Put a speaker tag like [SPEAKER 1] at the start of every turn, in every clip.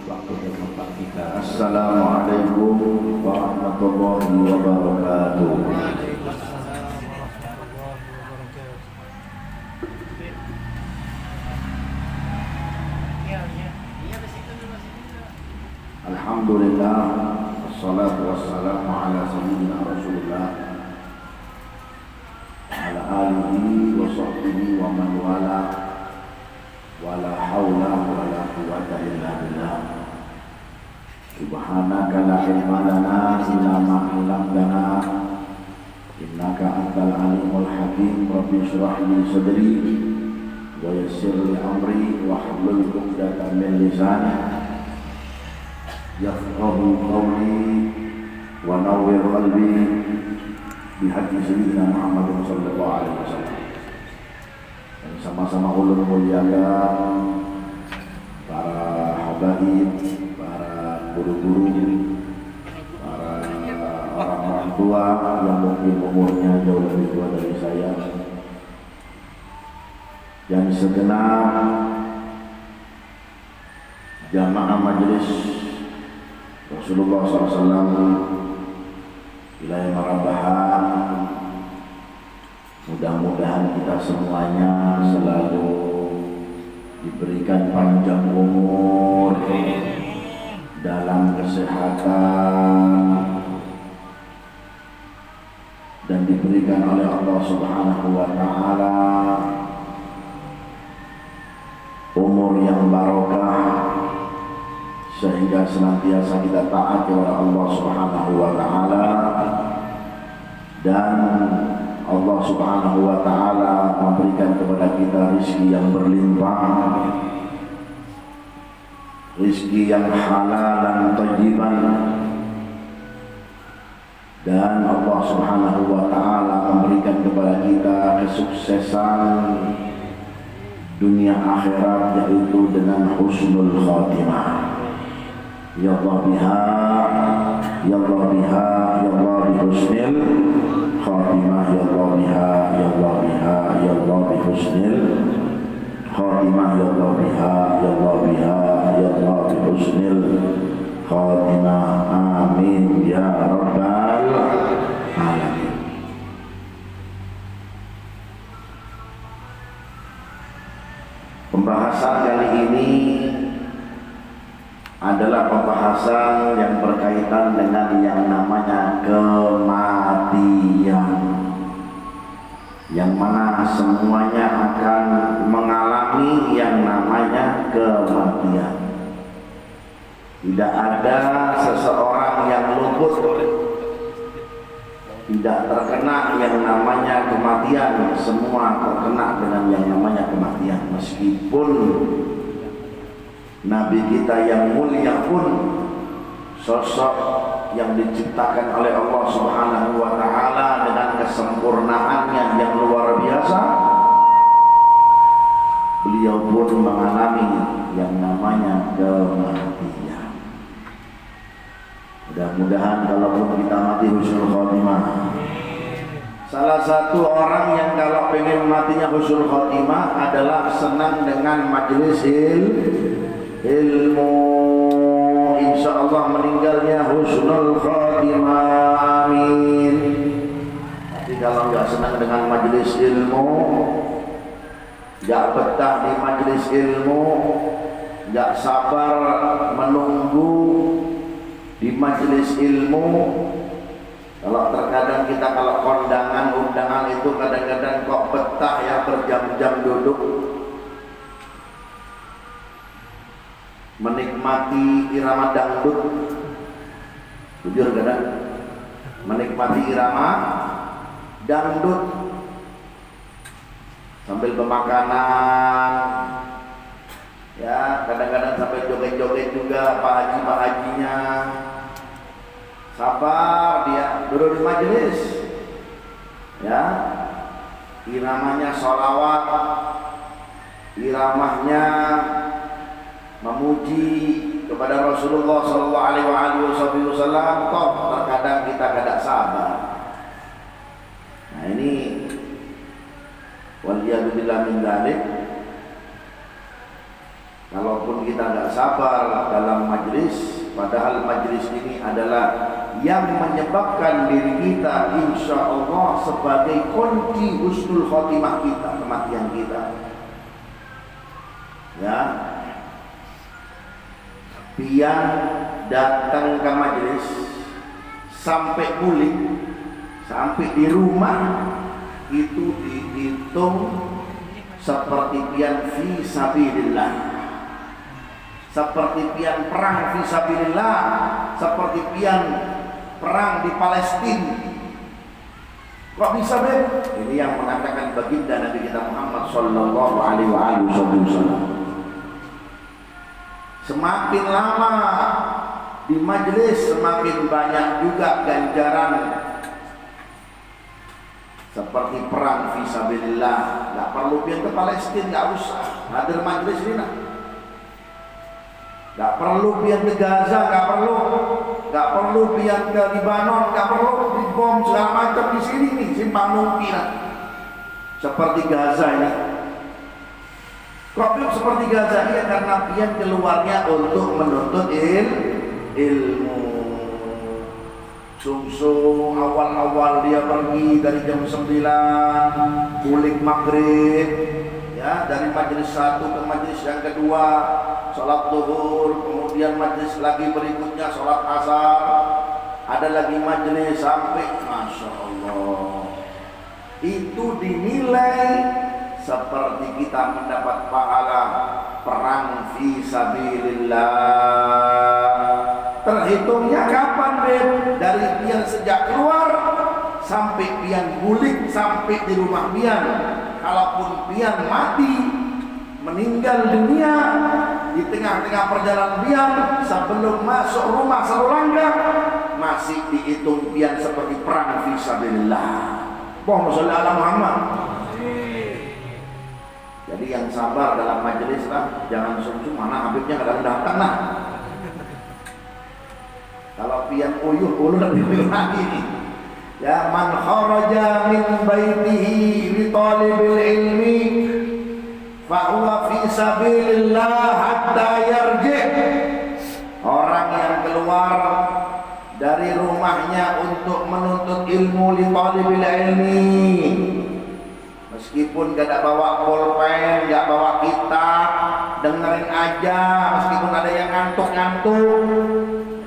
[SPEAKER 1] waktu dan tempat kita. Assalamualaikum warahmatullahi wabarakatuh. Alhamdulillah, wassalatu wassalamu ala sayyidina Rasulullah ala alihi wa sahbihi wa man wala wala hawla wala quwwata illa billah. Subhanaka la ilma lana illa ma 'allamtana innaka antal alimul hakim. Rabbi shrah li sadri wa yassir li amri wahlul 'uqdatam min lisani yafqahu qawli wa nawwir qalbi bihaqi sayyidina Muhammad sallallahu alaihi wasallam. Dan sama-sama ulun muliakan para habaib, para guru-guru, para orang tua yang mungkin umurnya jauh lebih tua dari saya, yang segenap jamaah majelis Rasulullah SAW wilayah Marabahan, mudah-mudahan kita semuanya selalu diberikan panjang umur dalam kesehatan dan diberikan oleh Allah Subhanahu wa Ta'ala umur yang barokah, sehingga senantiasa kita taat kepada Allah Subhanahu wa Ta'ala, dan Allah Subhanahu wa Ta'ala memberikan kepada kita rizki yang berlimpah, rizki yang halal dan thayyiban, dan Allah Subhanahu wa Ta'ala memberikan kepada kita kesuksesan dunia akhirat, yaitu dengan husnul khatimah. Ya Allah biha, ya Allah biha, ya Allah bihusnil khatimah, ya Allah biha, ya Allah biha, ya Allah bihusnil khatimah, ya Allah biha, ya Allah biha, ya Allah bihusnil khatimah. Amin ya rabbal alamin. Pembahasan kali ini adalah pembahasan yang berkaitan dengan yang namanya kematian, yang mana semuanya akan mengalami yang namanya kematian. Tidak ada seseorang yang luput, tidak terkena yang namanya kematian. Semua terkena dengan yang namanya kematian. Meskipun Nabi kita yang mulia pun, sosok yang diciptakan oleh Allah Subhanahu wa Ta'ala dengan kesempurnaannya yang luar biasa, beliau pun mengalami yang namanya kematian. Mudah-mudahan kalaupun kita mati husnul khotimah. Salah satu orang yang kalau pengen matinya husnul khotimah adalah senang dengan majelis ilmu, insya Allah meninggalnya husnul khatimah. Amin. Tapi kalau nggak senang dengan majelis ilmu, nggak betah di majelis ilmu, nggak sabar menunggu di majelis ilmu. Kalau terkadang kita kalau undangan itu kadang-kadang kok betah ya, berjam-jam duduk menikmati irama dangdut, jujur kadang menikmati irama dangdut sambil pemakanan ya, kadang-kadang sampai joget-joget juga pak hajinya. Sabar dia duduk di majelis ya, iramanya sholawat, iramanya memuji kepada Rasulullah sallallahu alaihi wasallam. Toh terkadang kita tidak sabar. Nah ini waliyadzubillah min dzalik, Kalaupun kita nggak sabar dalam majlis, padahal majlis ini adalah yang menyebabkan diri kita insya Allah sebagai kunci husnul khotimah kita, kematian kita. Ya, pian datang ke majlis sampai pulih, sampai di rumah itu dihitung seperti pian fi sabilillah. Seperti pian perang fisabilillah, seperti pian perang di Palestina. Kok bisa, Ben? Ini yang mengatakan baginda Nabi kita Muhammad sallallahu alaihi wasallam. Semakin lama di majelis, semakin banyak juga ganjaran seperti perang fisabilillah. Nggak perlu pian ke Palestina, nggak usah hadir majelis ini nah. Gak perlu pian ke Gaza, gak perlu pian ke Libanon, gak perlu dibom segala macam di sini nih, simpang mungkin. Seperti Gaza ini. Kok seperti Gaza ini? Karena pian keluarnya untuk menuntut ilmu. Sungsung awal-awal dia pergi dari jam 9, kulik maghrib, ya, dari majelis satu ke majelis yang kedua. Sholat zuhur, kemudian majlis lagi berikutnya sholat asar, ada lagi majlis sampai Masya Allah. Itu dinilai seperti kita mendapat pahala perang fi sabilillah. Terhitungnya kapan, Ben? Dari pian sejak keluar sampai pian bulik, sampai di rumah pian. Kalaupun pian mati, meninggal dunia di tengah-tengah perjalanan pian sebelum masuk rumah satu langkah masih dihitung pian seperti perang fisabilillah. Allahumma sholli ala Muhammad. Jadi yang sabar dalam majelis lah, jangan sungguh mana Habibnya kadang datang nah. Kalau pian uyuh lebih uyuh lagi nih. Ya, man kharaja min baitihi li talibil ilmi fahuwa fi sabilillah hatta yarji'. Orang yang keluar dari rumahnya untuk menuntut ilmu li talibil ilmi, meskipun gak ada bawa pulpen, gak bawa kitab, dengerin aja, meskipun ada yang ngantuk-ngantuk,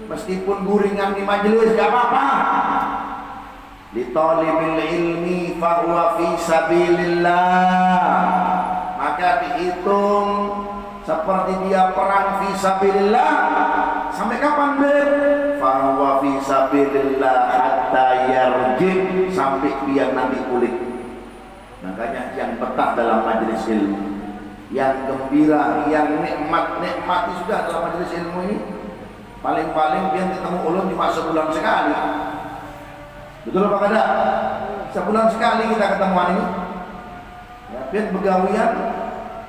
[SPEAKER 1] meskipun guringan di majelis gak apa-apa. Li talibil ilmi fahuwa fi sabilillah, maka dihitung seperti dia perang fisabilillah. Sampai kapan, Ben? Fahuwa fisabilillah hatta yarji', sampai dia nanti pulih. Makanya yang betah dalam majelis ilmu, yang gembira, yang nikmati sudah dalam majelis ilmu ini, paling-paling dia ketemu ulun cuma sebulan sekali. Betul apa kada? Sebulan sekali kita ketemuan ini. Ya, pian begawian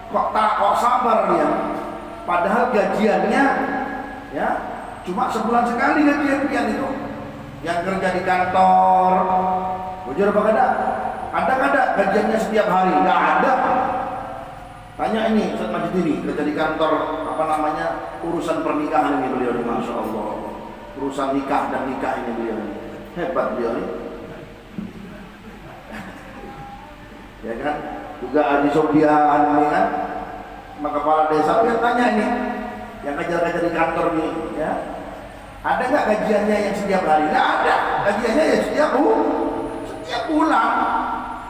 [SPEAKER 1] kok sabar dia. Padahal gajiannya ya cuma sebulan sekali gajian pian itu. Yang kerja di kantor, bujur apa kada? Ada gajiannya setiap hari? Enggak ada. Tanya ini Ustaz Majid ini kerja di kantor apa namanya urusan pernikahan ini beliau, masya Allah. Urusan nikah dan nikah ini beliau. Hebat beliau ini. Ya kan? Juga Haji Sofian ini kan, sama kepala desa. Dia tanya ini, yang kerja di kantor ini, ya, ada nggak gajiannya yang setiap hari? Nggak ada. Gajiannya ya setiap bulan.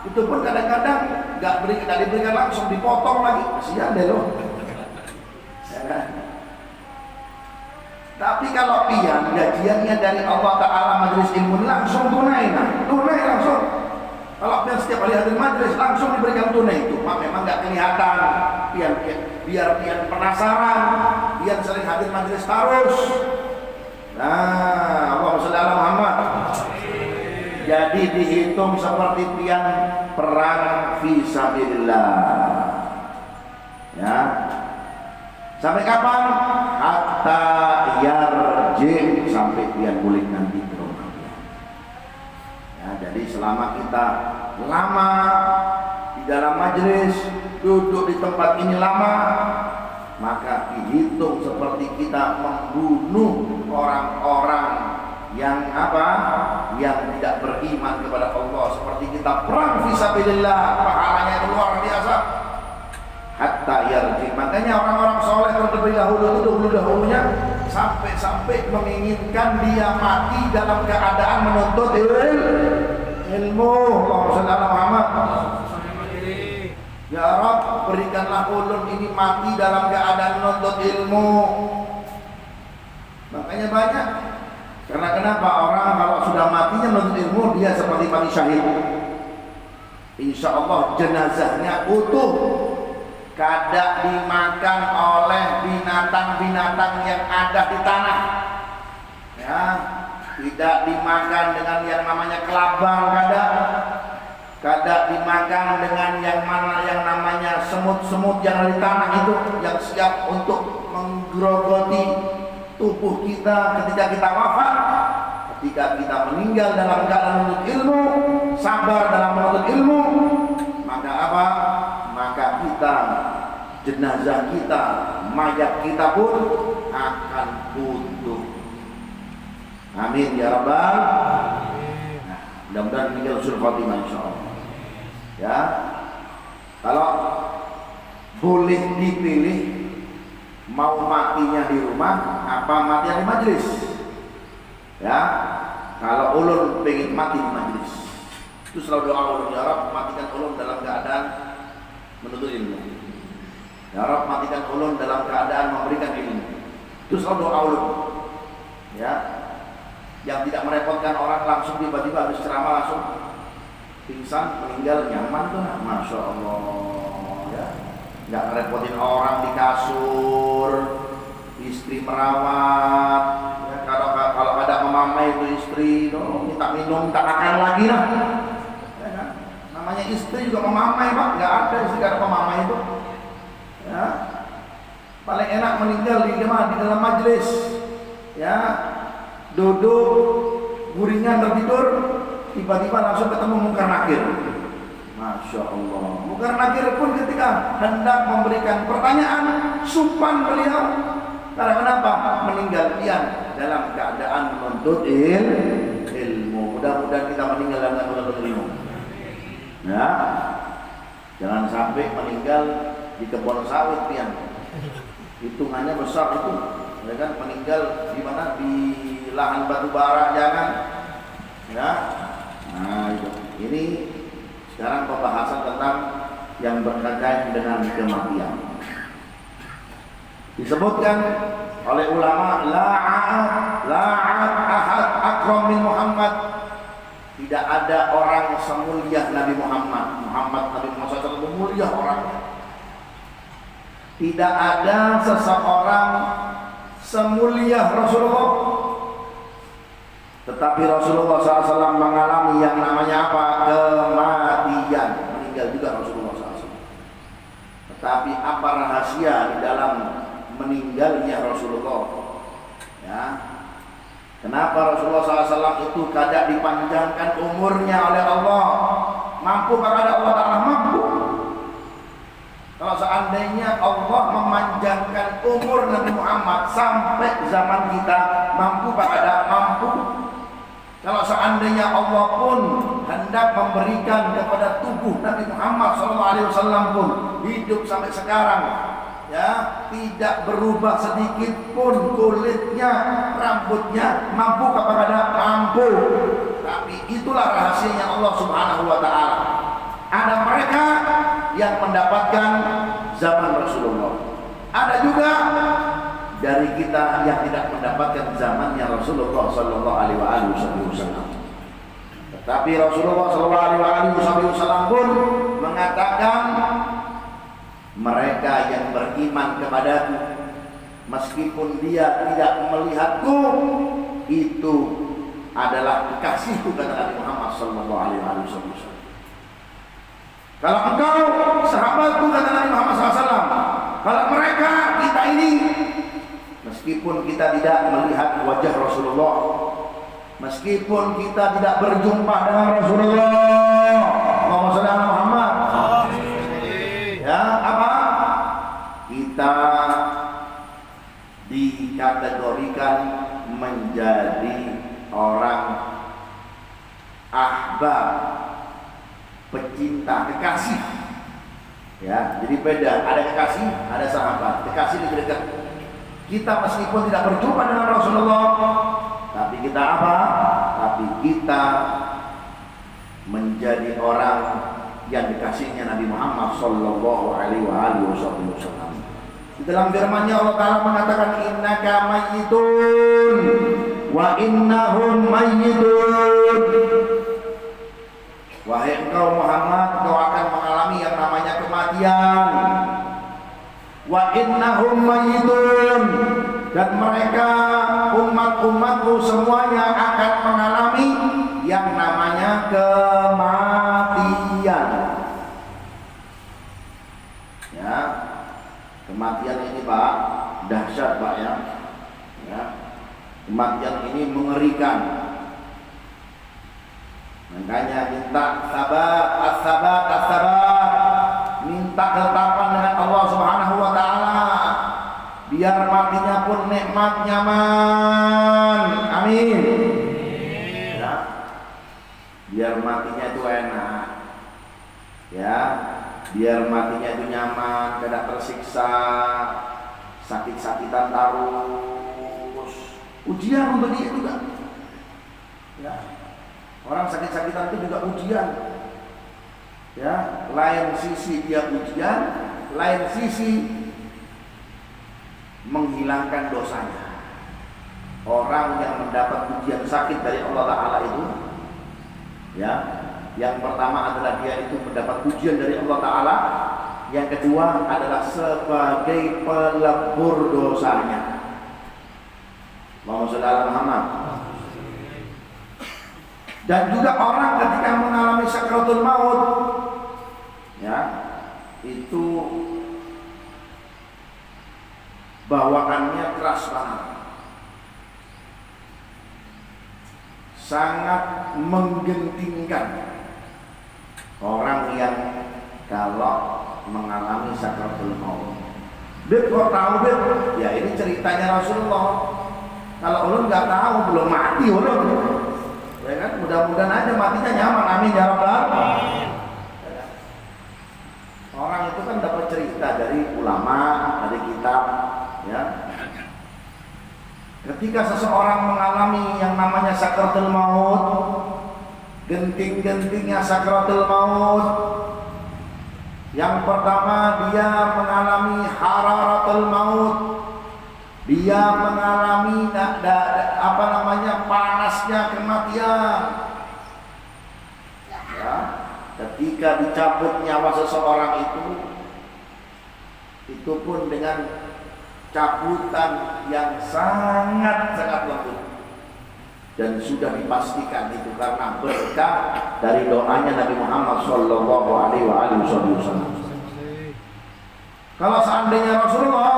[SPEAKER 1] Itu pun kadang-kadang nggak diberikan langsung, dipotong lagi. Kasihan deh loh. Ya kan? Tapi kalau pian gajiannya dari Allah Ta'ala majelis ilmu langsung tunai langsung. Kalau pian setiap kali hadir majelis langsung diberikan tunai itu, memang nggak kelihatan. Biar pian penasaran, pian sering hadir majelis terus. Nah, Allahumma sholli ala Muhammad. Jadi dihitung seperti pian perang fisabilillah. Ya. Sampai kapan? Hatta yarji', sampai pian pulih nanti ke rumah. Ya, jadi selama kita lama di dalam majelis, duduk di tempat ini lama, maka dihitung seperti kita membunuh orang-orang yang apa? Yang tidak beriman kepada Allah, seperti kita perang fisabilillah, pahalanya itu luar biasa. Hatta yarji. Makanya orang-orang soleh terlebih dahulu itu dahulunya sampai menginginkan dia mati dalam keadaan menuntut ilmu. Allahumma shalli ala Muhammad. Ya Rabb, berikanlah ulun ini mati dalam keadaan menuntut ilmu. Makanya banyak. Karena kenapa? Orang kalau sudah matinya menuntut ilmu, dia seperti mati syahid. Insya Allah jenazahnya utuh, kada dimakan oleh binatang-binatang yang ada di tanah. Ya, tidak dimakan dengan yang namanya kelabang, kada dimakan dengan yang namanya semut-semut yang ada di tanah itu, yang siap untuk menggerogoti tubuh kita ketika kita wafat. Ketika kita meninggal dalam keadaan menuntut ilmu, sabar dalam menuntut ilmu, maka apa? Maka kita, jenazah kita, mayat kita pun akan utuh. Amin ya rabbal. Nah, mudah-mudahan meninggal husnul khotimah insyaallah. Ya, kalau boleh dipilih, mau matinya di rumah apa matinya di majelis? Ya, kalau ulun pengen mati di majelis, itu selalu doa ulun, ya Rabb matikan ulun dalam keadaan menuntut ilmu. Ya Rabb matikan ulun dalam keadaan memberikan ilmu. Itu selalu doa ulun. Ya, yang tidak merepotkan orang, langsung tiba-tiba habis ceramah langsung pingsan, meninggal, nyaman tuh, masya Allah. Ya, nggak ngerepotin orang di kasur, istri merawat. Ya, kalau ada memamai itu istri, minta minum, minta makan lagi lah. Ya, kan? Namanya istri juga memamai pak, nggak ada istri ada memamai itu. Ya, paling enak meninggal di dalam majelis. Ya, duduk, guringan tertidur, tiba-tiba langsung ketemu mungkar nakir. Masya Allah. Mungkar nakir pun ketika hendak memberikan pertanyaan, supan beliau. Karena kenapa? Meninggal pian dalam keadaan menuntut ilmu. Mudah-mudahan kita meninggal dalam keadaan menuntut ilmu. Ya, jangan sampai meninggal di kebun sawit pian. Hitungannya besar itu. Ya kan? Meninggal di mana? Di lahan batu bara, jangan. Ya. Nah, itu. Ini sekarang pembahasan tentang yang berkaitan dengan kematian. Disebutkan oleh ulama, la'at ahad akram min Muhammad. Tidak ada orang semulia Nabi Muhammad. Nabi Muhammad SAW mulia orangnya. Tidak ada seseorang semulia Rasulullah. Tetapi Rasulullah SAW mengalami yang namanya apa? Kematian. Meninggal juga Rasulullah SAW. Tetapi apa rahasia di dalam meninggalnya Rasulullah? Ya, kenapa Rasulullah SAW itu kadang dipanjangkan umurnya oleh Allah? Mampu kepada Allah Ta'ala, mampu. Kalau seandainya Allah memanjangkan umur Nabi Muhammad sampai zaman kita, mampu kepada mampu. Kalau seandainya Allah pun hendak memberikan kepada tubuh Nabi Muhammad SAW pun hidup sampai sekarang, ya, tidak berubah sedikit pun kulitnya, rambutnya, mampu kepada mampu. Tapi itulah rahasianya Allah Subhanahu wa Ta'ala. Ada mereka yang mendapatkan zaman Rasulullah. Ada juga dari kita yang tidak mendapatkan zamannya Rasulullah Sallallahu Alaihi Wasallam. Tetapi Rasulullah Sallallahu Alaihi Wasallam pun mengatakan, mereka yang beriman kepadaku, meskipun dia tidak melihatku, itu adalah kekasihku, kata Nabi Muhammad Sallallahu Alaihi Wasallam. Kalau engkau sahabatku, kata Nabi Muhammad SAW, kalau mereka, kita ini, meskipun kita tidak melihat wajah Rasulullah, meskipun kita tidak berjumpa dengan Rasulullah, Allahumma shalli ala Muhammad, ya, apa? Kita dikategorikan menjadi orang ahbab, pecinta, kekasih. Ya, jadi beda, ada kekasih, ada sahabat. Kekasih lebih dekat. Kita meskipun tidak berjumpa dengan Rasulullah, tapi kita apa? Tapi kita menjadi orang yang dikasihnya Nabi Muhammad sallallahu alaihi wasallam. Di dalam firman-Nya Allah Ta'ala mengatakan innaka mayyitun wa innahum mayyitun. Wahai engkau Muhammad, kau akan mengalami yang namanya kematian. Wa innahum mayyitun, dan mereka umat-umatku semuanya akan mengalami yang namanya kematian. Ya, kematian ini Pak dahsyat Pak ya. Ya, kematian ini mengerikan. Makanya minta sabar, minta ketetapan dengan Allah Subhanahu wa taala. Biar matinya pun nikmat, nyaman. Amin. Ya. Biar matinya itu enak. Ya, biar matinya itu nyaman, tidak tersiksa, sakit-sakitan terus. Ujian untuk dia juga. Ya. Orang sakit-sakitan itu juga ujian. Ya, lain sisi dia ujian, lain sisi menghilangkan dosanya. Orang yang mendapat ujian sakit dari Allah Ta'ala itu, ya, yang pertama adalah dia itu mendapat ujian dari Allah Ta'ala. Yang kedua adalah sebagai pelebur dosanya. Allahumma shalli ala Muhammad. Dan juga orang ketika mengalami sakratul maut, ya, itu bawaannya keras banget, sangat menggentingkan orang yang kalau mengalami sakratul maut. Beb, kok tahu Beb? Ya ini ceritanya Rasulullah. Kalau ulun nggak tahu, belum mati ulun. Ya kan, mudah-mudahan aja matinya nyaman, amin ya rabbal alamin. Orang itu kan dapat cerita dari ulama, dari kitab, ya. Ketika seseorang mengalami yang namanya sakratul maut, genting-gentingnya sakratul maut, yang pertama dia mengalami hararatul maut. Dia mengalami panasnya kematian. Ya, ketika dicabut nyawa seseorang itu pun dengan cabutan yang sangat lembut, dan sudah dipastikan itu karena berkah dari doanya Nabi Muhammad sallallahu alaihi wasallam. Kalau seandainya Rasulullah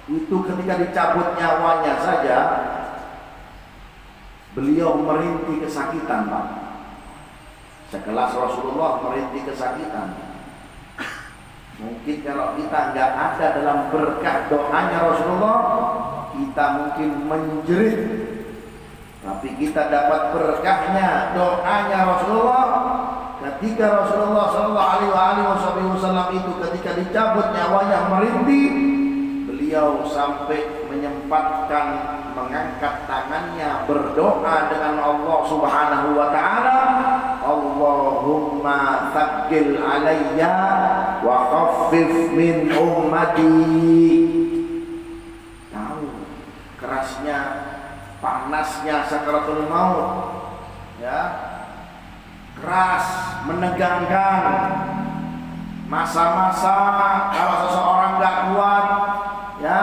[SPEAKER 1] itu ketika dicabut nyawanya saja, beliau merintih kesakitan Pak. Sekelas Rasulullah merintih kesakitan. Mungkin kalau kita nggak ada dalam berkah doanya Rasulullah, kita mungkin menjerit. Tapi kita dapat berkahnya doanya Rasulullah. Ketika Rasulullah sallallahu alaihi wasallam itu ketika dicabut nyawanya merintih, beliau sampai menyempatkan mengangkat tangannya berdoa dengan Allah Subhanahu wa taala, Allahumma tsaqqil alayya wa khaffif min ummati. Tahu kerasnya, panasnya sakaratul maut, ya, keras, menegangkan. Masa-masa kalau seseorang nggak kuat, ya,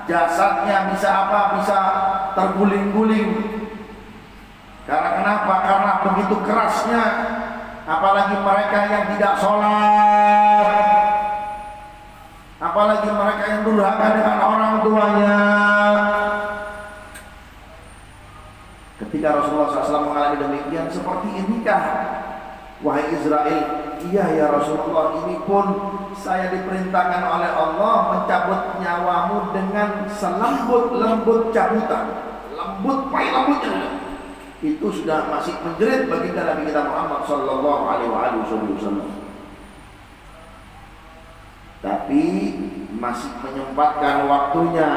[SPEAKER 1] jasadnya bisa bisa terguling-guling. Karena kenapa? Karena begitu kerasnya. Apalagi mereka yang tidak sholat, apalagi mereka yang durhaka dengan orang tuanya. Ketika Rasulullah SAW mengalami demikian, seperti inikah wahai Israel iya ya Rasulullah, ini pun saya diperintahkan oleh Allah mencabut nyawamu dengan selembut-lembut cabutan, lembut, paling lembutnya. Itu sudah masih menjerit baginda Nabi kita Muhammad sallallahu alaihi wasallam. Tapi masih menyempatkan waktunya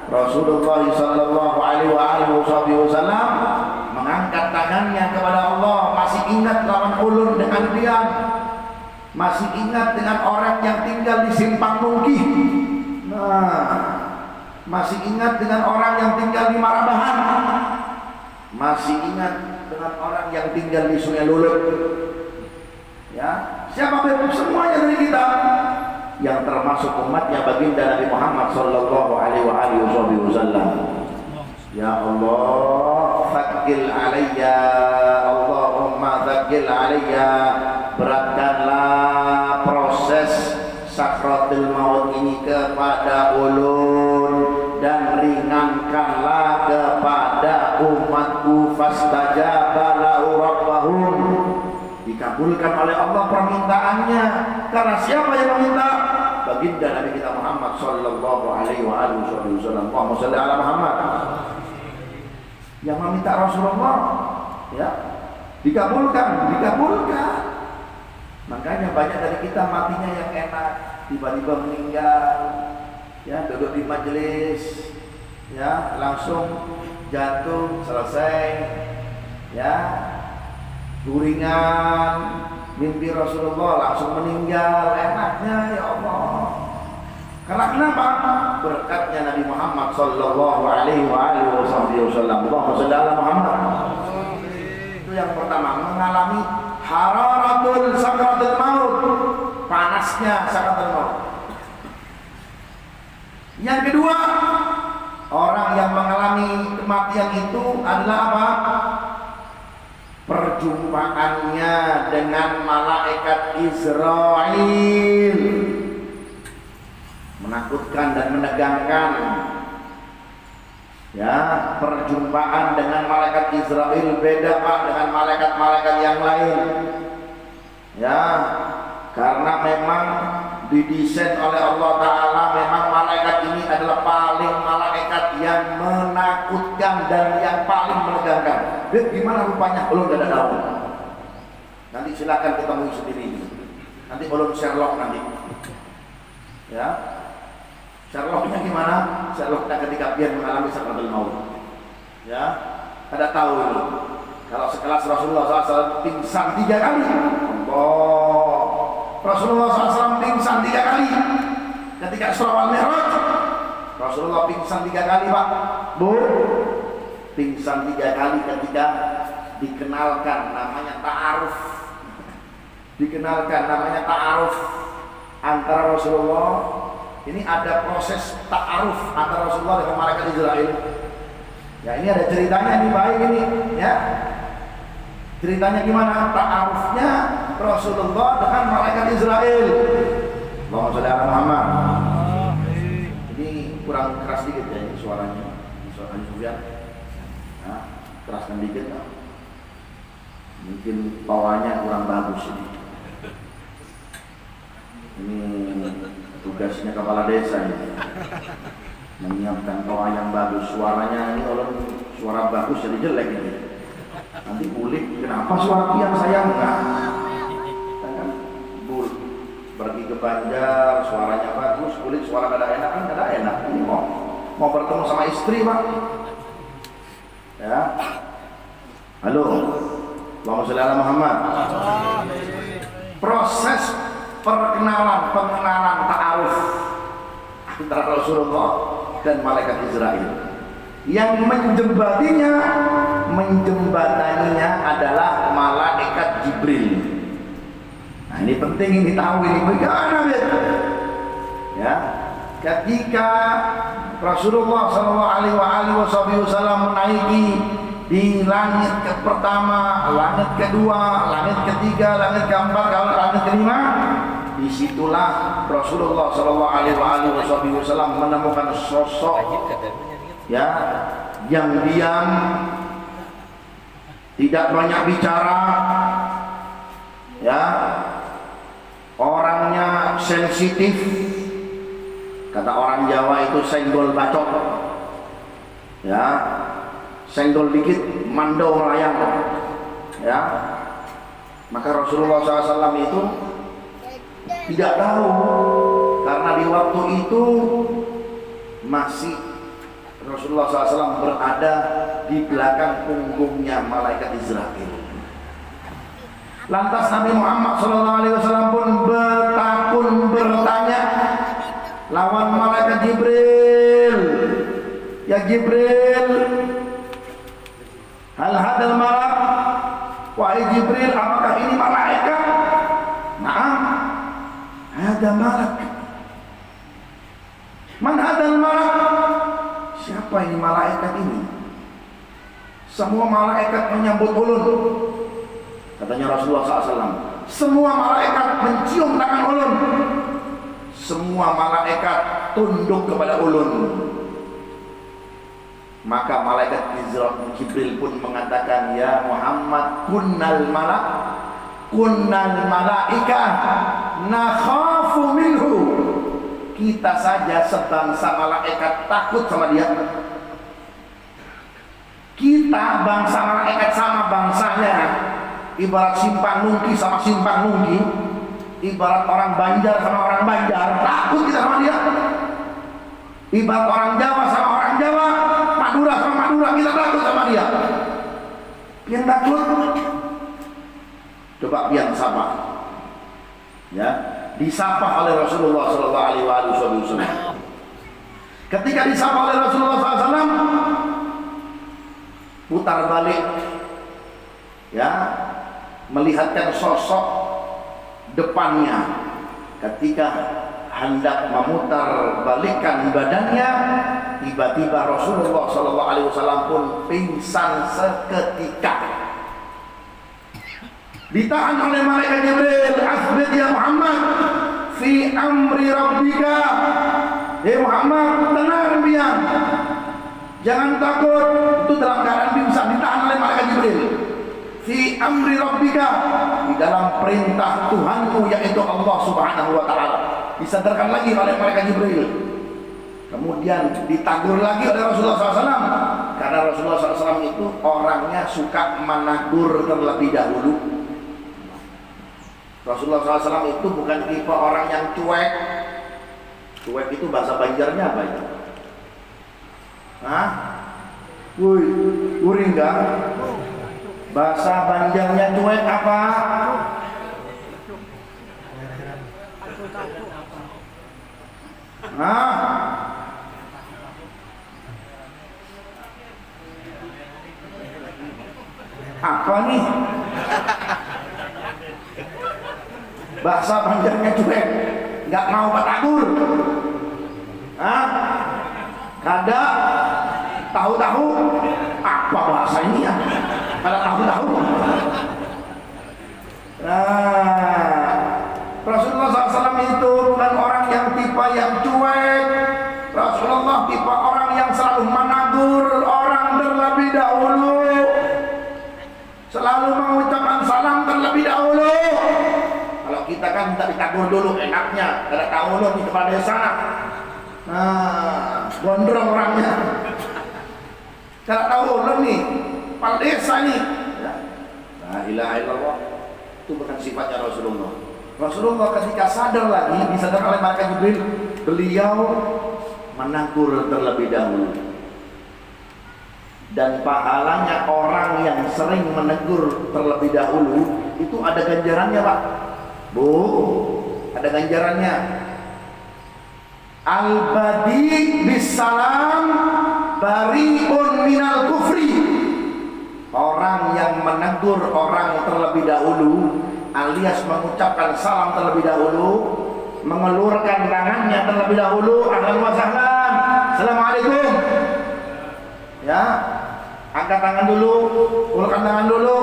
[SPEAKER 1] Rasulullah sallallahu alaihi wasallam mengangkat tangannya kepada Allah, masih ingat lawan ulun dengan rian, masih ingat dengan orang yang tinggal di simpang Nungki, masih ingat dengan orang yang tinggal di Marabahan, masih ingat dengan orang yang tinggal di Sungai Lulut. Ya, siapa semuanya dari kita yang termasuk umatnya baginda Nabi Muhammad sallallahu alaihi wasallam. Ya Allah, tsaqqil alayya, Allahumma tsaqqil alayya, beratkanlah proses sakratul maut ini kepada ulun dan ringankanlah kepada umatku. Fastajaba lahu rabbahum, dikabulkan oleh Allah permintaannya. Karena siapa yang meminta? Baginda Nabi kita Muhammad sallallahu alaihi wasallam. Allahumma shalli ala Muhammad. Yang meminta Rasulullah, ya, dikabulkan. Makanya banyak dari kita matinya yang enak, tiba-tiba meninggal, ya, duduk di majelis, ya, langsung jatuh, selesai, ya, guringan, mimpi Rasulullah, langsung meninggal. Enaknya ya Allah. Karena kenapa? Berkatnya Nabi Muhammad sallallahu alaihi wasallam. Allahumma shalli ala Muhammad. Itu yang pertama, mengalami hararatul sakratul maut, panasnya sakratul maut. Yang kedua, orang yang mengalami kematian itu adalah apa? Perjumpaannya dengan malaikat Israil, menakutkan dan menegangkan. Ya, perjumpaan dengan malaikat Israil beda Pak dengan malaikat-malaikat yang lain. Ya, karena memang didesain oleh Allah Ta'ala, memang malaikat ini adalah paling malaikat yang menakutkan dan yang paling menegangkan. Gimana rupanya? Belum ada tahu. Nanti silakan ketemu sendiri. Nanti belum Sherlock nanti. Ya, Sherlocknya gimana? Sherlocknya ketika dia mengalami sakratul maut. Ya, ada tahu ini. Kalau sekelas Rasulullah SAW pingsan 3 kali. Allah. Rasulullah SAW pingsan 3 kali. Ketika Isra wal Mi'raj, Rasulullah pingsan 3 kali Pak. Bu, pingsan 3 kali ketika dikenalkan namanya ta'aruf. Dikenalkan namanya ta'aruf antara Rasulullah. Ini ada proses ta'aruf antara Rasulullah dengan malaikat Israil. Ya, ini ada ceritanya nih, baik ini, ya. Ceritanya gimana? Ta'arufnya Rasulullah dengan malaikat Israil. Allahumma shalli ala Muhammad. Ini kurang keras dikit ya ini suaranya. Suaranya Sufyan. Nah, keraskan dikit lah. Mungkin pawanya kurang bagus ini. Ini tugasnya kepala desa ini, menyiapkan toa yang bagus. Suaranya ini kalau suara bagus jadi jelek ini. Nanti kulik, kenapa suara yang saya enggak? Kan pergi ke Banjar, suaranya bagus, kulik suara kada enak kan kada enak. Ini mau bertemu sama istri Pak. Ya, halo, Allahumma shalli ala Muhammad. Proses pengenalan ta'aruf antara Rasulullah dan malaikat Israil. Yang menjembataninya adalah malaikat Jibril. Nah, ini penting ini tahu ini bagaimana ya. Ketika Rasulullah SAW menaiki di langit pertama, langit kedua, langit ketiga, langit keempat, langit kelima, disitulah Rasulullah SAW menemukan sosok ya yang diam, tidak banyak bicara, ya, orangnya sensitif. Kata orang Jawa itu senggol bacok, ya, senggol dikit mandau melayang, ya. Maka Rasulullah SAW itu tidak tahu, karena di waktu itu masih Rasulullah SAW berada di belakang punggungnya malaikat Israfil. Lantas Nabi Muhammad SAW pun bertanya lawan malaikat Jibril, ya Jibril, hal hadal malak, wahai Jibril, apakah ini malaikat? Naam, ada malak. Man hadal malak? Siapa ini malaikat ini? Semua malaikat menyambut ulun. Katanya Rasulullah SAW, semua malaikat mencium tangan ulun, semua malaikat tunduk kepada ulun. Maka malaikat Jibril pun mengatakan, ya Muhammad, kunnal malaikah nakhafu minhu. Kita saja sebangsa malaikat takut sama dia. Kita bangsa malaikat sama bangsanya, ibarat simpang nungki sama simpang nungki, ibarat orang Banjar sama orang Banjar, takut kita sama dia. Ibarat orang Jawa sama orang Jawa, Madura sama Madura, kita takut sama dia. Pian takut, coba pian sapa, ya, disapa oleh Rasulullah SAW. Ketika disapa oleh Rasulullah SAW, putar balik, ya, melihatkan sosok depannya. Ketika hendak memutar balikkan badannya, tiba-tiba Rasulullah SAW pun pingsan seketika. Ditahan oleh malaikat Jibril, asbit ya Muhammad fi amri rabbika. Muhammad, tenang biar, jangan takut. Itu dalam keadaan pingsan, ditahan oleh malaikat Jibril. Fi amri rabbika, di dalam perintah Tuhanmu, yaitu Allah Subhanahu wa Ta'ala. Disadarkan lagi oleh malaikat Jibril. Kemudian ditagur lagi oleh Rasulullah SAW, karena Rasulullah SAW itu orangnya suka menagur terlebih dahulu. Rasulullah SAW itu bukan tipe orang yang cuek. Cuek itu bahasa Banjarnya apa itu? Hah? Woi, uring enggak? Bahasa Banjarnya cuek apa? Hah? Apa nih? Bahasa Banjarnya cuek, nggak mau batagur. Hah? Kada tahu-tahu apa bahasa ini ya? Kada tahu-tahu. Nah, Rasulullah SAW itu bukan orang yang tipe yang cuek. Rasulullah tipe orang yang selalu menagur orang terlebih dahulu, selalu mengucapkan salam terlebih dahulu. Kalau kita kan minta ditagur dulu, enaknya kada tahu lo di kepala desa. Nah, gondrong orangnya. Kada tahu lo nih, kepala desa nih. La ilaha illallah. Itu bukan sifatnya Rasulullah. Rasulullah ketika sadar lagi, disadar oleh malaikat Jibril, beliau menagur terlebih dahulu. Dan pahalanya orang yang sering menegur terlebih dahulu itu ada ganjarannya, Pak. Bu, ada ganjarannya. Al-badi bisalam bari'un minal kufri. Orang yang menegur orang terlebih dahulu, alias mengucapkan salam terlebih dahulu, mengelurkan tangannya terlebih dahulu, ahlan wa sahlan, assalamualaikum, ya, angkat tangan dulu, ulurkan tangan dulu.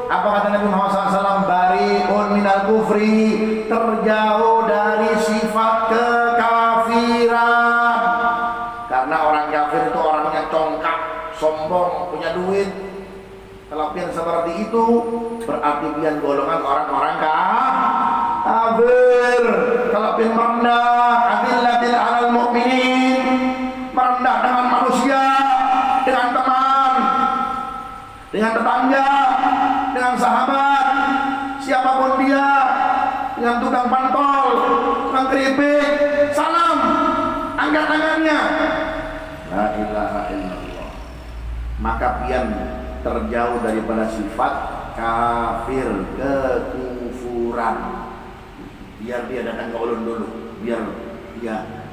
[SPEAKER 1] Apa kata Nabi Muhammad SAW? Bari'un minal kufri, terjauh dari sifat kekafiran. Karena orang kafir itu orangnya congkak, sombong, punya duit. Kalau pian seperti itu, berarti pian golongan orang-orang kafir. Kalau pin merendah, adillatil alal mu'minin, merendah dengan manusia, dengan teman, dengan tetangga, dengan sahabat, siapapun dia, dengan tukang pantol, tukang keripik, salam, angkat tangannya, la ilaha illallah. Maka pian terjauh daripada sifat kafir, kekufuran. Biar dia datang ke ulun dulu, biar dia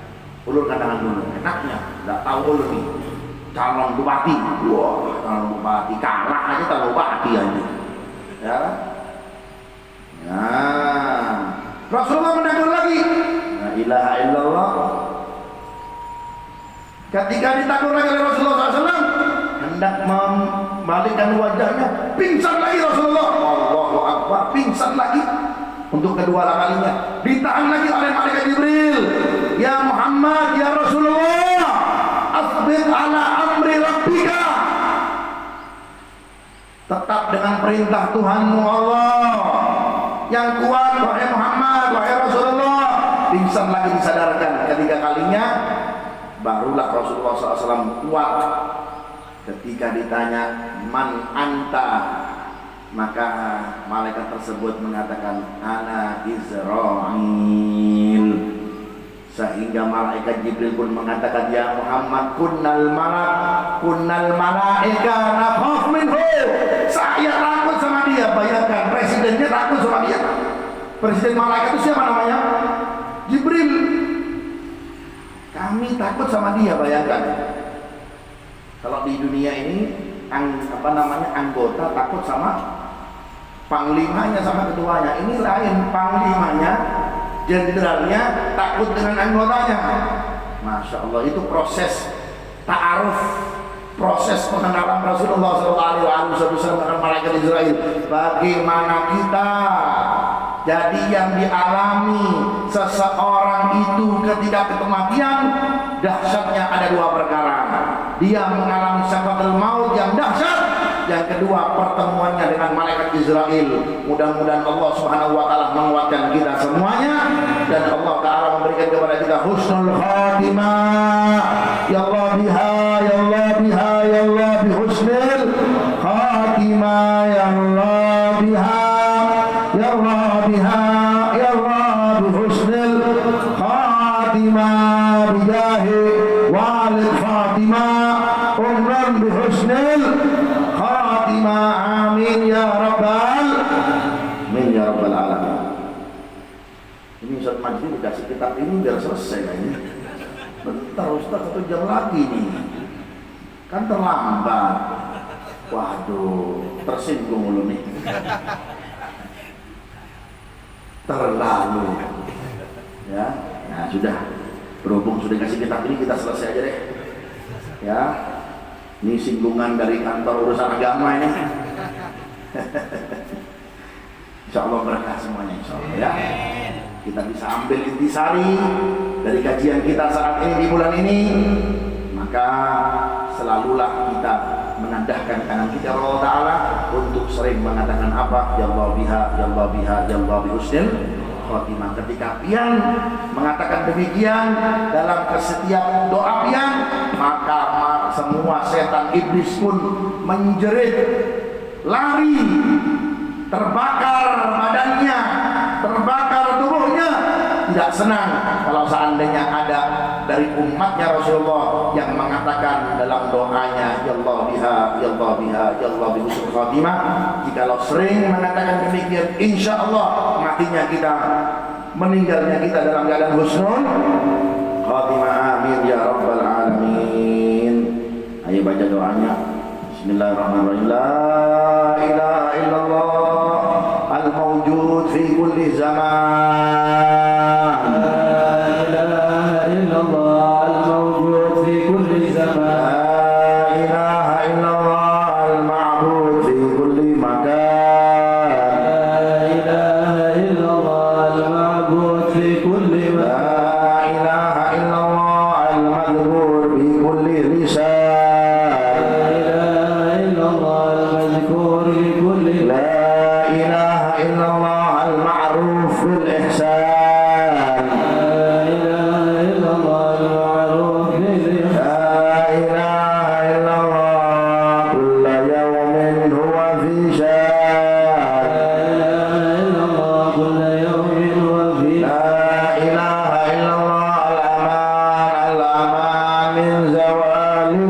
[SPEAKER 1] ulun tangan dulu, enaknya nggak tahu ulun nih calon bupati, wah calon bupati kalah aja calon bupati aja, ya. Nah, Rasulullah menegur lagi, la ilaha illallah. Ketika ditegur lagi oleh Rasulullah SAW, hendak membalikkan wajahnya, pingsan lagi Rasulullah. Allahu Akbar, pingsan lagi. Untuk kedua kalinya ditahan lagi oleh malaikat Jibril. Ya Muhammad, ya Rasulullah, asbir ala amri rabbika, tetap dengan perintah Tuhanmu Allah yang kuat, wahai Muhammad, wahai Rasulullah. Pingsan lagi disadarkan. Ketiga kalinya barulah Rasulullah SAW kuat. Ketika ditanya man anta, maka malaikat tersebut mengatakan ana Israil. Sehingga malaikat Jibril pun mengatakan, ya Muhammad, kunnal malaika nakhaf minhu. Saya takut sama dia. Bayangkan, presidennya takut sama dia. Presiden malaikat itu siapa namanya? Jibril. Kami takut sama dia, bayangkan. Kalau di dunia ini anggota takut sama panglimanya, sama ketuanya. Ini lain, panglimanya, jenderalnya takut dengan anggotanya. Masya Allah, itu proses ta'aruf, proses pengenalan Rasulullah SAW dengan malaikat Israel. Bagaimana kita jadi yang dialami seseorang itu ketika kematian, dahsyatnya ada dua perkara. Dia mengalami sakaratul maut yang dahsyat. Yang kedua, pertemuannya dengan malaikat Israel. Mudah-mudahan Allah Subhanahu wa taala menguatkan kita semuanya, dan Allah taala memberikan kepada kita husnul khatimah. Ya Allah biha, ya Allah biha, ya Allah bi husnul khatimah, ya Allah biha, ya Allah biha, ya Allah bi husnul khatimah, bijahi walid Fatimah, umran bi husnul khatimah, amin ya rabbal alamin. Ini Ustaz Majdi dikasih kitab ini biar selesai kayaknya. Bentar Ustaz, 1 jam lagi nih, kan terlambat. Waduh, tersinggung dulu nih. Terlalu ya. Nah sudah, berhubung sudah kasih kitab ini, kita selesai aja deh ya. Ini singgungan dari kantor urusan agama ini. Insya Allah berkah semuanya, insya Allah ya. Kita bisa ambil intisari dari kajian kita saat ini di bulan ini. Maka selalulah kita menandahkan kanan kita Allah Ta'ala untuk sering mengatakan apa? Ya Allah biha, ya Allah biha, ya Allah bihusnil khotimah. Ketika pian mengatakan demikian dalam setiap doa pian, maka semua setan iblis pun menjerit, lari, terbakar badannya, terbakar tubuhnya. Tidak senang kalau seandainya ada dari umatnya Rasulullah yang mengatakan dalam doanya ya Allah biha, ya Allah biha, ya Allah bihusnul khatimah. Jikalau sering mengatakan demikian, insya Allah matinya kita, meninggalnya kita dalam keadaan husnul khatimah, amin ya rabbal alamin. Ayo baca doanya. Bismillahirrahmanirrahim. La ilaha illallah al-mawjud fi kulli zaman. La ilaha illallah al-mawjud fi kulli zaman. La ilaha illallah al-ma'bud fi kulli makan. La ilaha illallah al-ma'bud fi kulli makan. La ilaha illallah al-madhkur fi kulli lisan.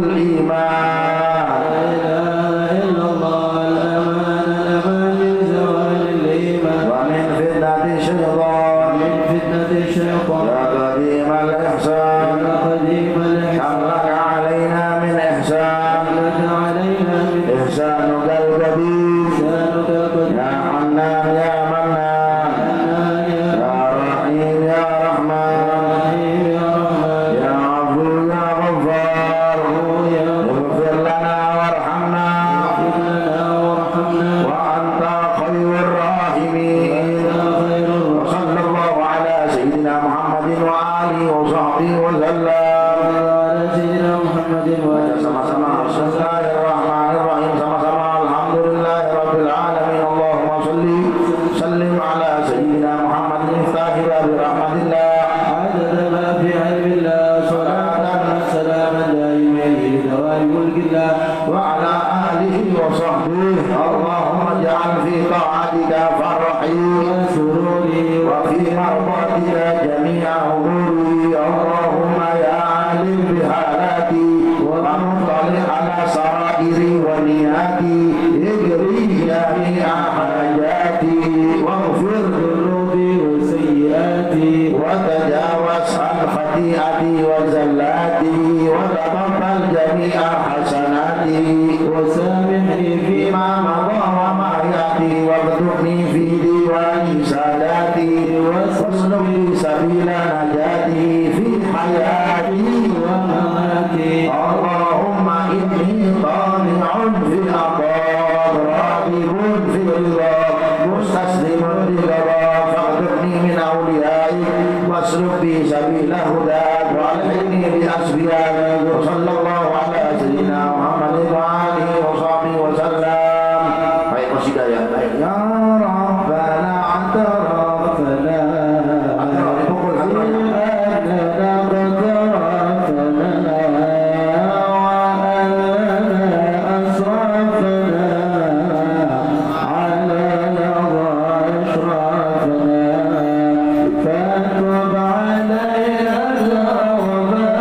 [SPEAKER 1] الإيمان
[SPEAKER 2] لا إله إلا الله الأمان الأمان من زوال الإيمان
[SPEAKER 1] ومن فتنة الشيطان
[SPEAKER 2] من فتنة الشيطان
[SPEAKER 1] يا قديم الإحسان
[SPEAKER 2] يا قديم الإحسان
[SPEAKER 1] حملك علينا من إحسان
[SPEAKER 2] لك علينا من
[SPEAKER 1] إحسانك القديم
[SPEAKER 2] إحسانك القديم
[SPEAKER 1] يا حنان يا منان
[SPEAKER 2] يا
[SPEAKER 1] يا رحيم يا رحمن
[SPEAKER 2] رحيم يا رحمن
[SPEAKER 1] يا عفو يا غفار
[SPEAKER 2] يا
[SPEAKER 1] اغفر لنا وارحمنا
[SPEAKER 2] اغفر لنا وارحمنا
[SPEAKER 1] وأنت خير الراحمين
[SPEAKER 2] يا خير الرحمن
[SPEAKER 1] وصلى الله على سيدنا محمد وآله وصحبه وسلم.
[SPEAKER 2] على سيدنا محمد وآله
[SPEAKER 1] sama-sama Bismillahirrahmanirrahim, sama-sama Alhamdulillahirabbil alamin. Allahumma shalli sallim ala sayyidina Muhammadin miftahir bi rahmatillah
[SPEAKER 2] عدد ما في علم الله صلاة سلاما دائمين بدوام ملك الله
[SPEAKER 1] وعلى آله وصحبه. اللهم اجعل في طاعتك فرحي
[SPEAKER 2] وسروري
[SPEAKER 1] وفي مرضاتك جميع أموري. اللهم يا عالم بحالاتي ومطلع على سرائري ونياتي اجري جميع حاجاتي واغفر
[SPEAKER 2] ذنوبي وسيئاتي
[SPEAKER 1] وتجاوز عن خطيئتي وزلاتي وتقبل جميع حسناتي
[SPEAKER 2] وسامحني
[SPEAKER 1] فيما مضى وما يأتي واكتبني في ديوان ساداتي واسلك لي سبيل نجاتي في حياتي
[SPEAKER 2] ومماتي
[SPEAKER 1] اللهم إني طامع في عطاء راغب في رضاك مستسلم لقضاك فاغفرني من أوليائك واسلك بي سبيل هداك وألحقني بأسبيائك. وصلى الله على سيدنا محمد وآله وصحبه وسلم. Baik, qasidah yang baik. Ya Rabbana anta
[SPEAKER 2] ربنا
[SPEAKER 1] dipukul hati.
[SPEAKER 2] أننا قد رفنا وأننا أسرفنا على لظى أشرافنا فاتب علينا توبة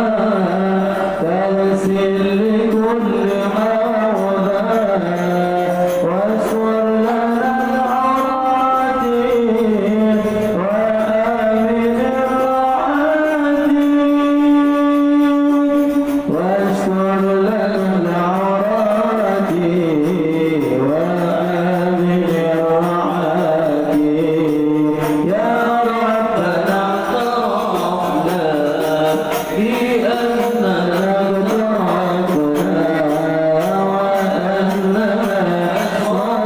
[SPEAKER 2] تغسل لكل حوبة واستر لنا العورات وآمن الرعاة واستر لنا العورات وآمن الرعاة يا ربنا اعترفنا بأننا قد رفنا وأننا أشرفنا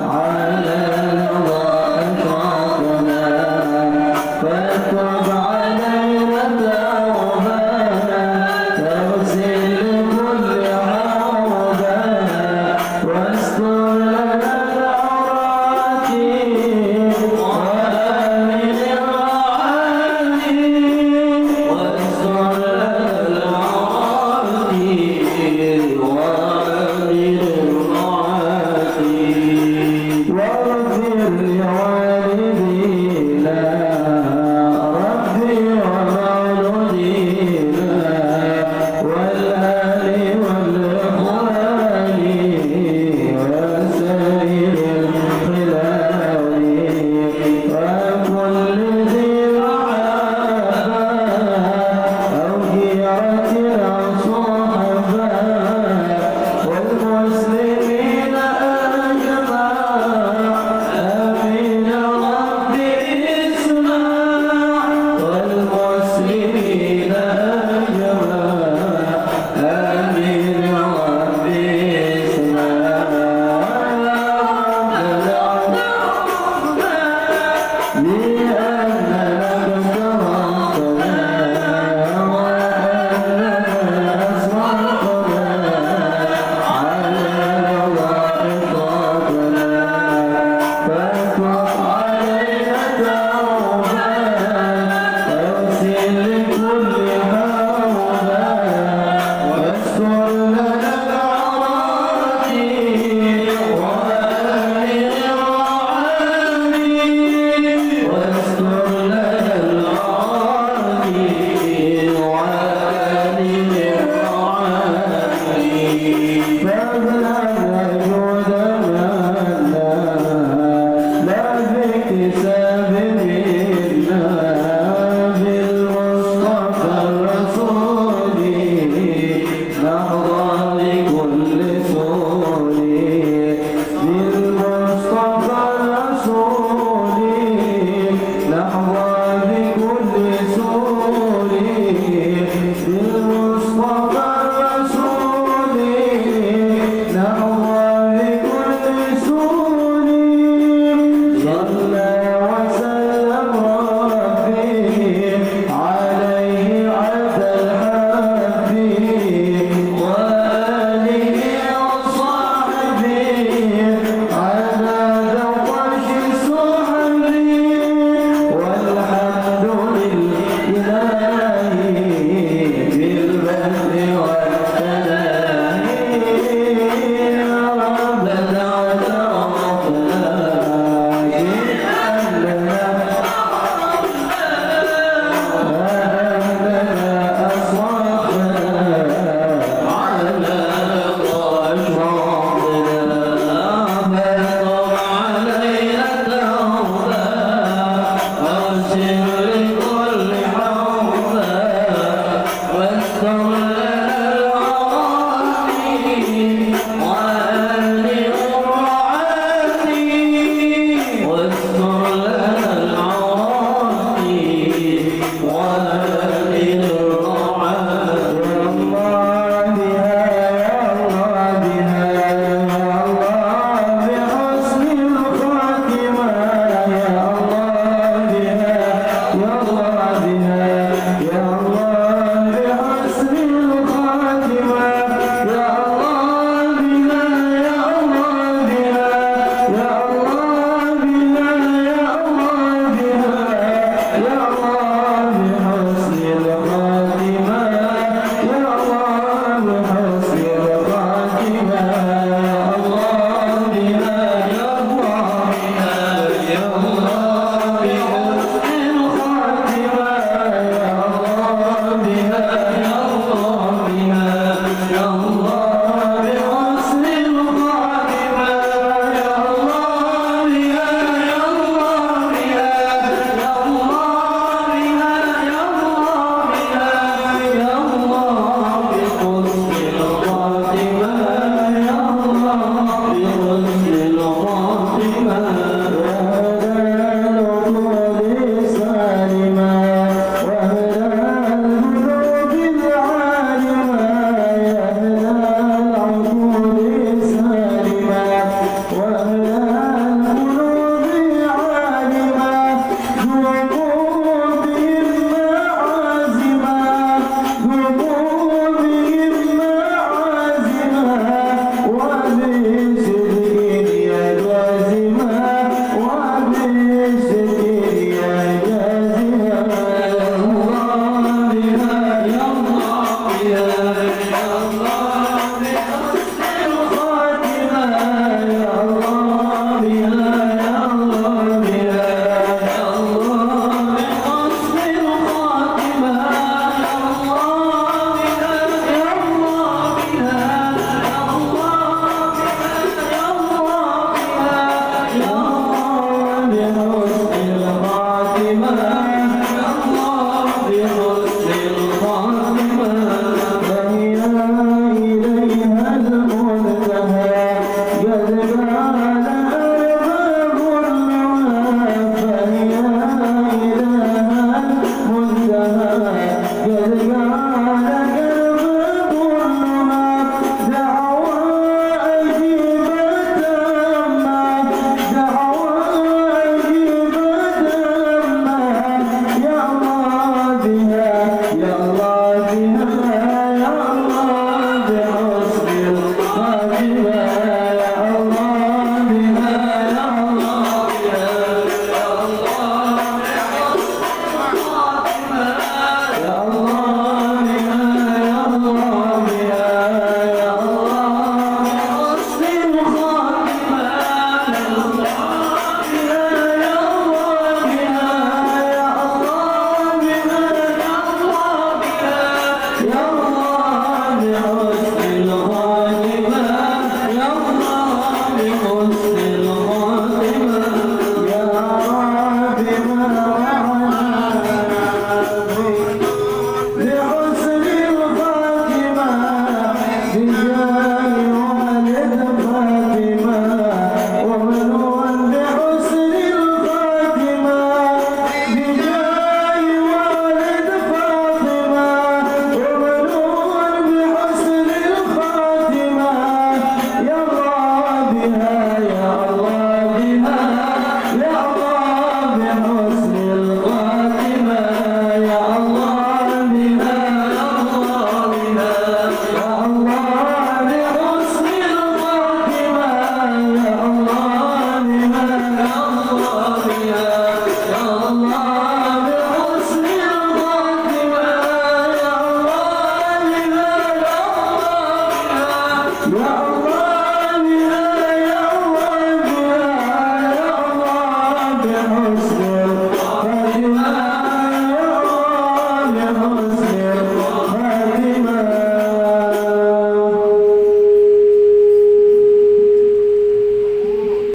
[SPEAKER 2] على لظى أشرفنا فاتب علينا توبة تغسل كل حوبة واستر لنا العورات وآمن الرعاة واستر لنا العورات وآمن الرعاة واغفر لوالدينا ربي ومولودينا والآل والإخوان وسائر الخلان وكل ذي محبة أو خيرة أو صحبة والمسلمين أجمع آمين ربي اسمع والمسلمين أجمع آمين ربي اسمع لأننا قد ربنا وأننا أسرفنا على وإطاقنا فاتب علينا توبة تغسل كل هوبة واستر لنا العورات وآمن الرعاة واستر لنا العورات وآمن الرعاة
[SPEAKER 3] لحسن الخاتمة